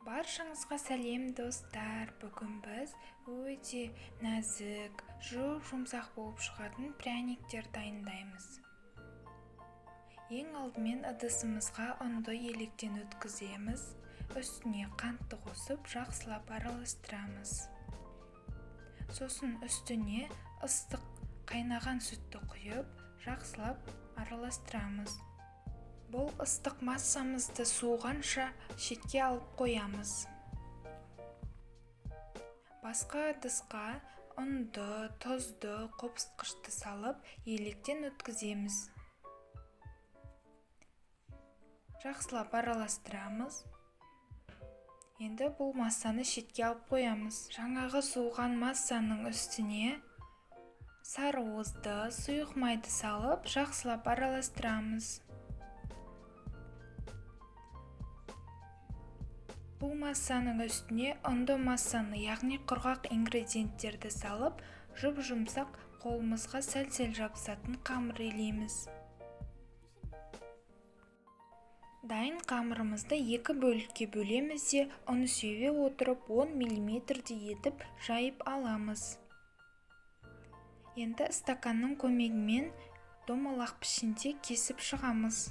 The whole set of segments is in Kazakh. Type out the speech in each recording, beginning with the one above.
Баршаңызға сәлем достар. Бүгін біз өте нәзік, жұмсақ болып шығатын пряниктер дайындаймыз. Ең алдымен ыдысымызға ұнды електен өткіземіз. Үстіне қантты қосып, жақсылап араластырамыз. Сосын үстіне ыстық қайнаған сүтті құйып, жақсылап араластырамыз. Бұл ыстық массамызды суығанша шетке алып қоямыз. Басқа ыдысқа ұнды, тұзды, қопсытқышты салып, електен өткіземіз. Жақсылап араластырамыз. Енді бұл массаны шетке алып қоямыз. Жаңағы суыған массаның үстіне сарыуызды, сұйық майды салып, жақсылап араластырамыз. Бұл массаның үстіне ұнды массаны, яғни құрғақ ингредиенттерді салып, жұмсақ қолымызға сәл-сәл жабысатын қамыр илейміз. Дайын қамырымызды 2 бөлікке бөлеміз де, ұны сүйе отырып 10 мм-дей етіп жайып аламыз. Енді стаканның көмегімен домалақ пішінде кесіп шығамыз.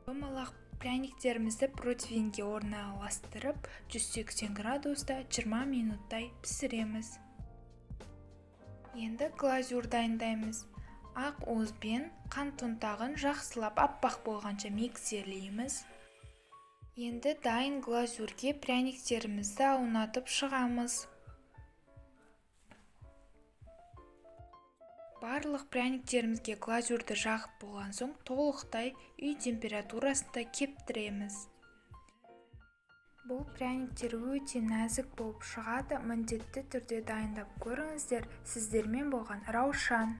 Домалақ пряниктерімізді противеньге орналастырып, 180 градуста 20 минуттай пісіреміз. Енді глазюр дайындаймыз. Ақ уызбен қант ұнтағын жақсылап аппақ болғанша миксерлейміз. Енді дайын глазюрге пряниктерімізді аунатып шығамыз. Барлық пряниктерімізге глазюрды жағып болған соң, толықтай үй температурасында кептіреміз. Бұл пряниктер өте нәзік болып шығады. Міндетті түрде дайындап көріңіздер. Сіздермен болған Раушан.